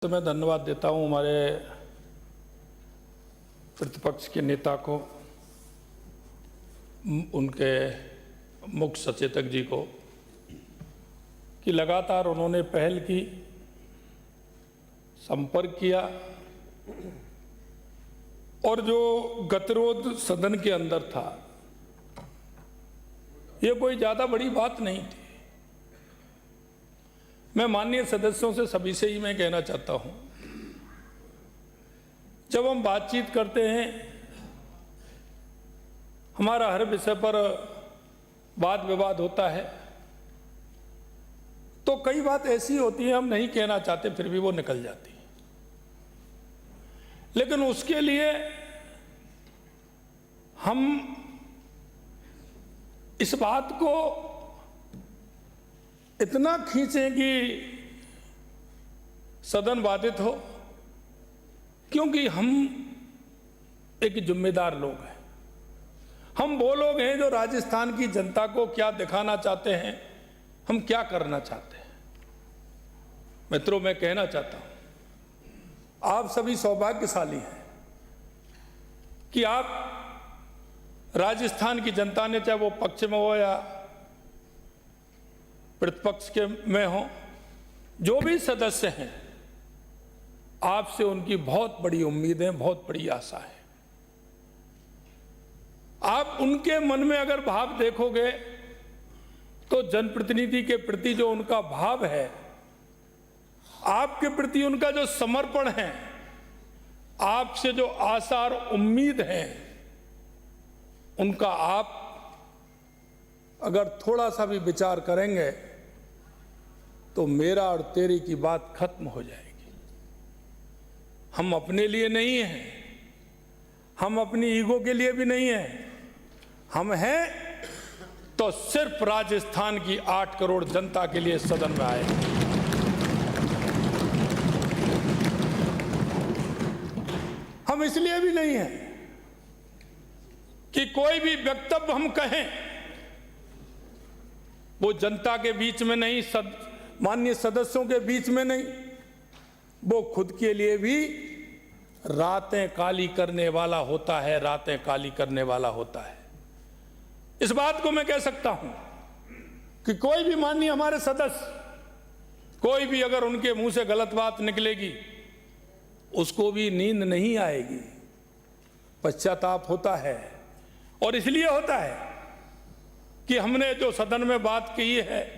तो मैं धन्यवाद देता हूं हमारे प्रतिपक्ष के नेता को, उनके मुख्य सचेतक जी को, कि लगातार उन्होंने पहल की, संपर्क किया और जो गतिरोध सदन के अंदर था ये कोई ज़्यादा बड़ी बात नहीं थी। मैं माननीय सदस्यों से सभी से ही मैं कहना चाहता हूं, जब हम बातचीत करते हैं, हमारा हर विषय पर वाद विवाद होता है, तो कई बात ऐसी होती है हम नहीं कहना चाहते फिर भी वो निकल जाती है। लेकिन उसके लिए हम इस बात को इतना खींचें कि सदन बाधित हो, क्योंकि हम एक जिम्मेदार लोग हैं। हम वो लोग हैं जो राजस्थान की जनता को क्या दिखाना चाहते हैं, हम क्या करना चाहते हैं। मित्रों, मैं कहना चाहता हूं, आप सभी सौभाग्यशाली हैं कि आप राजस्थान की जनता ने, चाहे वो पक्ष में हो या प्रतिपक्ष के में हो, जो भी सदस्य हैं, आपसे उनकी बहुत बड़ी उम्मीद है, बहुत बड़ी आशा है। आप उनके मन में अगर भाव देखोगे तो जनप्रतिनिधि के प्रति जो उनका भाव है, आपके प्रति उनका जो समर्पण है, आपसे जो आशा और उम्मीद है, उनका आप अगर थोड़ा सा भी विचार करेंगे तो मेरा और तेरी की बात खत्म हो जाएगी। हम अपने लिए नहीं हैं, हम अपनी ईगो के लिए भी नहीं हैं, हम हैं तो सिर्फ राजस्थान की 8 करोड़ जनता के लिए सदन में आए। हम इसलिए भी नहीं हैं कि कोई भी वक्तव्य हम कहें वो जनता के बीच में नहीं, माननीय सदस्यों के बीच में नहीं, वो खुद के लिए भी रातें काली करने वाला होता है, रातें काली करने वाला होता है। इस बात को मैं कह सकता हूं कि कोई भी माननीय हमारे सदस्य, कोई भी अगर उनके मुंह से गलत बात निकलेगी, उसको भी नींद नहीं आएगी, पश्चाताप होता है। और इसलिए होता है कि हमने जो सदन में बात की है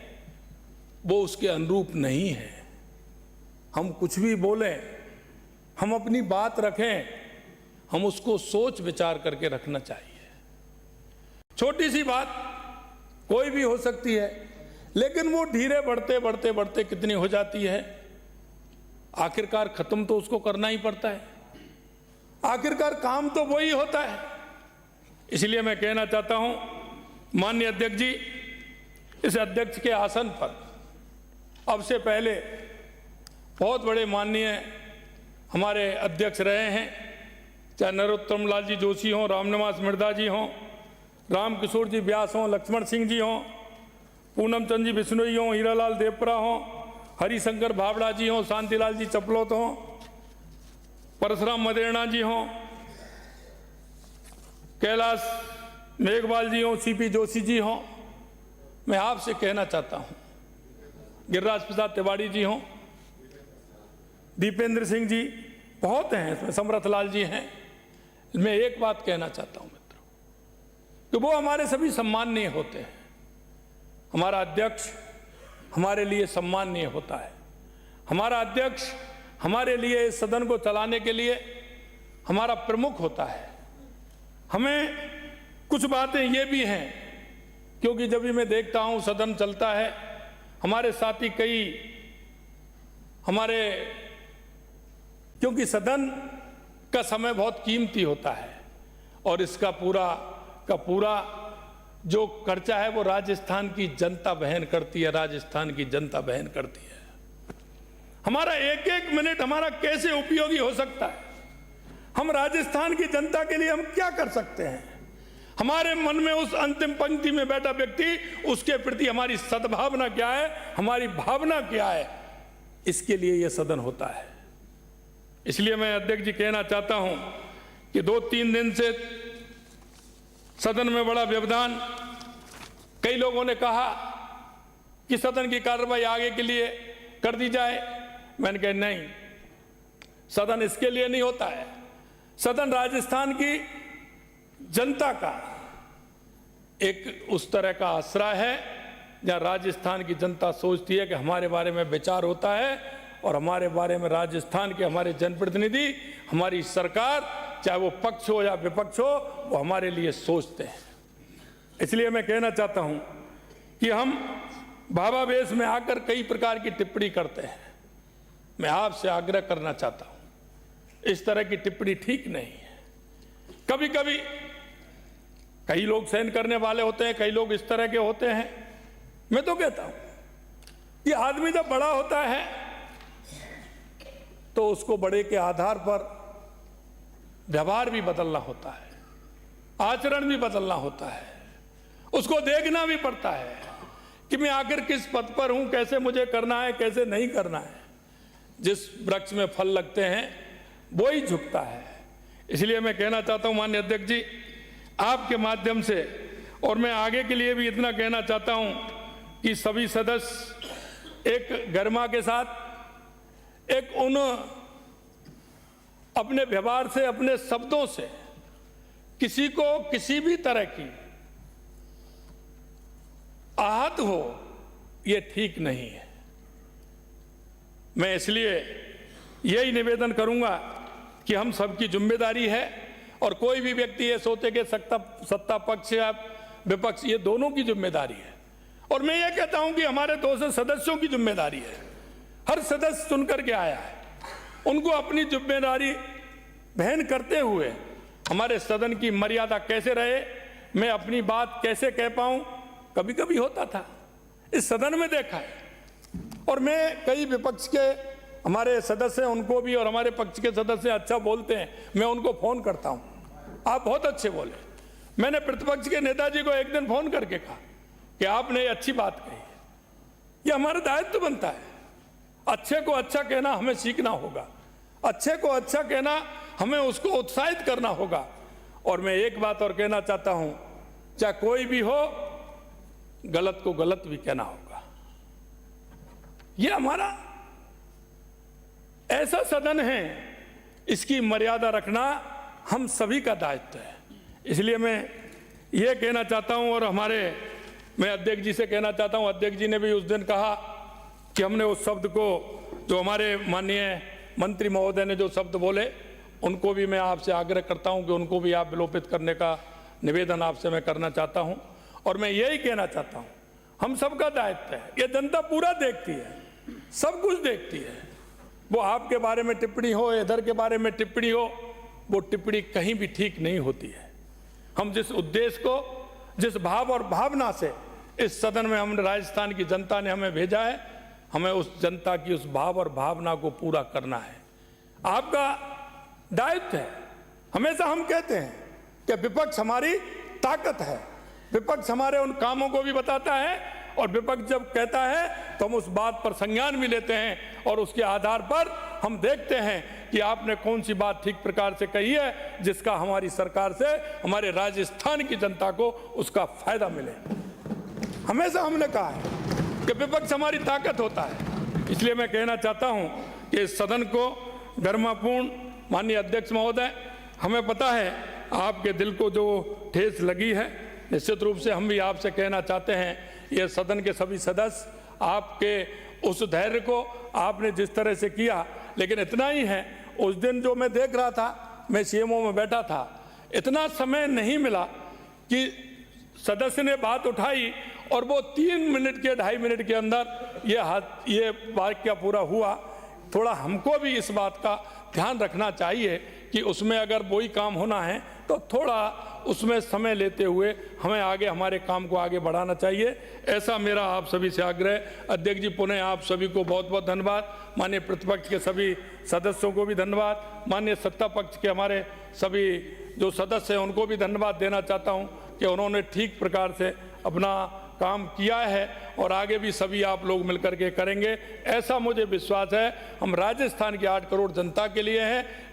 वो उसके अनुरूप नहीं है। हम कुछ भी बोलें, हम अपनी बात रखें, हम उसको सोच विचार करके रखना चाहिए। छोटी सी बात कोई भी हो सकती है, लेकिन वो धीरे बढ़ते बढ़ते बढ़ते कितनी हो जाती है, आखिरकार खत्म तो उसको करना ही पड़ता है, आखिरकार काम तो वही होता है। इसलिए मैं कहना चाहता हूं, माननीय अध्यक्ष जी, इस अध्यक्ष के आसन पर अब से पहले बहुत बड़े माननीय हमारे अध्यक्ष रहे हैं, चाहे नरोत्तम लाल जी जोशी हों, रामनिवास मिर्धा जी हों, राम किशोर जी व्यास हों, लक्ष्मण सिंह जी हों, पूनम चंद जी बिश्नोई हों, हीरालाल देवपरा हों, हरिशंकर भावड़ा जी हों, शांतिलाल जी चपलोत हों, परशुराम मदेरणा जी हों, कैलाश मेघवाल जी हों, सीपी जोशी जी हों, मैं आपसे कहना चाहता हूं, गिरिराज प्रसाद तिवारी जी हों, दीपेंद्र सिंह जी, बहुत हैं इसमें, समरथ लाल जी हैं। मैं एक बात कहना चाहता हूं मित्रों, कि वो हमारे सभी सम्माननीय होते हैं। हमारा अध्यक्ष हमारे लिए सम्माननीय होता है। हमारा अध्यक्ष हमारे लिए इस सदन को चलाने के लिए हमारा प्रमुख होता है। हमें कुछ बातें ये भी हैं, क्योंकि जब भी मैं देखता हूं सदन चलता है, हमारे साथी कई हमारे, क्योंकि सदन का समय बहुत कीमती होता है और इसका पूरा जो खर्चा है वो राजस्थान की जनता वहन करती है, राजस्थान की जनता वहन करती है। हमारा एक एक मिनट हमारा कैसे उपयोगी हो सकता है, हम राजस्थान की जनता के लिए हम क्या कर सकते हैं, हमारे मन में उस अंतिम पंक्ति में बैठा व्यक्ति, उसके प्रति हमारी सद्भावना क्या है, हमारी भावना क्या है, इसके लिए यह सदन होता है। इसलिए मैं अध्यक्ष जी कहना चाहता हूं कि 2-3 दिन से सदन में बड़ा व्यवधान, कई लोगों ने कहा कि सदन की कार्रवाई आगे के लिए कर दी जाए। मैंने कहा नहीं, सदन इसके लिए नहीं होता है। सदन राजस्थान की जनता का एक उस तरह का आसरा है जहां राजस्थान की जनता सोचती है कि हमारे बारे में विचार होता है और हमारे बारे में राजस्थान के हमारे जनप्रतिनिधि, हमारी सरकार, चाहे वो पक्ष हो या विपक्ष हो, वो हमारे लिए सोचते हैं। इसलिए मैं कहना चाहता हूं कि हम भावावेश में आकर कई प्रकार की टिप्पणी करते हैं। मैं आपसे आग्रह करना चाहता हूं, इस तरह की टिप्पणी ठीक नहीं है। कभी कभी कई लोग सहन करने वाले होते हैं, कई लोग इस तरह के होते हैं। मैं तो कहता हूं कि आदमी जब बड़ा होता है तो उसको बड़े के आधार पर व्यवहार भी बदलना होता है, आचरण भी बदलना होता है, उसको देखना भी पड़ता है कि मैं आखिर किस पद पर हूं, कैसे मुझे करना है, कैसे नहीं करना है। जिस वृक्ष में फल लगते हैं वो ही झुकता है। इसलिए मैं कहना चाहता हूं माननीय अध्यक्ष जी, आपके माध्यम से, और मैं आगे के लिए भी इतना कहना चाहता हूं कि सभी सदस्य एक गरिमा के साथ, एक उन अपने व्यवहार से, अपने शब्दों से किसी को किसी भी तरह की आहत हो, ये ठीक नहीं है। मैं इसलिए यही निवेदन करूंगा कि हम सबकी जिम्मेदारी है, और कोई भी व्यक्ति ये सोचे कि सत्ता पक्ष या विपक्ष, ये दोनों की जिम्मेदारी है। और मैं ये कहता हूं कि हमारे 200 सदस्यों की जिम्मेदारी है। हर सदस्य सुन करके आया है, उनको अपनी जिम्मेदारी वहन करते हुए हमारे सदन की मर्यादा कैसे रहे, मैं अपनी बात कैसे कह पाऊं, कभी कभी होता था, इस सदन में देखा है। और मैं कई विपक्ष के हमारे सदस्य हैं, उनको भी, और हमारे पक्ष के सदस्य अच्छा बोलते हैं, मैं उनको फोन करता हूं, आप बहुत अच्छे बोले। मैंने प्रतिपक्ष के नेताजी को एक दिन फोन करके कहा कि आपने अच्छी बात कही, ये हमारा दायित्व बनता है। अच्छे को अच्छा कहना हमें सीखना होगा, अच्छे को अच्छा कहना हमें उसको उत्साहित करना होगा। और मैं एक बात और कहना चाहता हूं, चाहे कोई भी हो, गलत को गलत भी कहना होगा। यह हमारा ऐसा सदन है, इसकी मर्यादा रखना हम सभी का दायित्व है। इसलिए मैं ये कहना चाहता हूं, और मैं अध्यक्ष जी से कहना चाहता हूं, अध्यक्ष जी ने भी उस दिन कहा कि हमने उस शब्द को, जो हमारे माननीय मंत्री महोदय ने जो शब्द बोले, उनको भी मैं आपसे आग्रह करता हूं कि उनको भी आप विलोपित करने का निवेदन आपसे मैं करना चाहता हूं। और मैं यही कहना चाहता हूं, हम सबका दायित्व है, ये जनता पूरा देखती है, सब कुछ देखती है। वो आपके बारे में टिप्पणी हो, इधर के बारे में टिप्पणी हो, वो टिप्पणी कहीं भी ठीक नहीं होती है। हम जिस उद्देश्य को, जिस भाव और भावना से इस सदन में हम राजस्थान की जनता ने हमें भेजा है, हमें उस जनता की उस भाव और भावना को पूरा करना है, आपका दायित्व है। हमेशा हम कहते हैं कि विपक्ष हमारी ताकत है, विपक्ष हमारे उन कामों को भी बताता है, और विपक्ष जब कहता है तो हम उस बात पर संज्ञान भी लेते हैं, और उसके आधार पर हम देखते हैं कि आपने कौन सी बात ठीक प्रकार से कही है, जिसका हमारी सरकार से, हमारे राजस्थान की जनता को उसका फायदा मिले। हमेशा हमने कहा है कि विपक्ष हमारी ताकत होता है। इसलिए मैं कहना चाहता हूं कि इस सदन को गरिमापूर्ण, माननीय अध्यक्ष महोदय, हमें पता है आपके दिल को जो ठेस लगी है, निश्चित रूप से हम भी आपसे कहना चाहते हैं, ये सदन के सभी सदस्य, आपके उस धैर्य को आपने जिस तरह से किया, लेकिन इतना ही है, उस दिन जो मैं देख रहा था, मैं सीएमओ में बैठा था, इतना समय नहीं मिला कि सदस्य ने बात उठाई और वो 3 मिनट के 2.5 मिनट के अंदर ये वाक्य पूरा हुआ। थोड़ा हमको भी इस बात का ध्यान रखना चाहिए कि उसमें अगर वही काम होना है तो थोड़ा उसमें समय लेते हुए हमें आगे हमारे काम को आगे बढ़ाना चाहिए, ऐसा मेरा आप सभी से आग्रह। अध्यक्ष जी, पुनः आप सभी को बहुत बहुत धन्यवाद। माननीय प्रतिपक्ष के सभी सदस्यों को भी धन्यवाद। माननीय सत्ता पक्ष के हमारे सभी जो सदस्य हैं उनको भी धन्यवाद देना चाहता हूं कि उन्होंने ठीक प्रकार से अपना काम किया है और आगे भी सभी आप लोग मिलकर के करेंगे, ऐसा मुझे विश्वास है। हम राजस्थान की 8 करोड़ जनता के लिए हैं।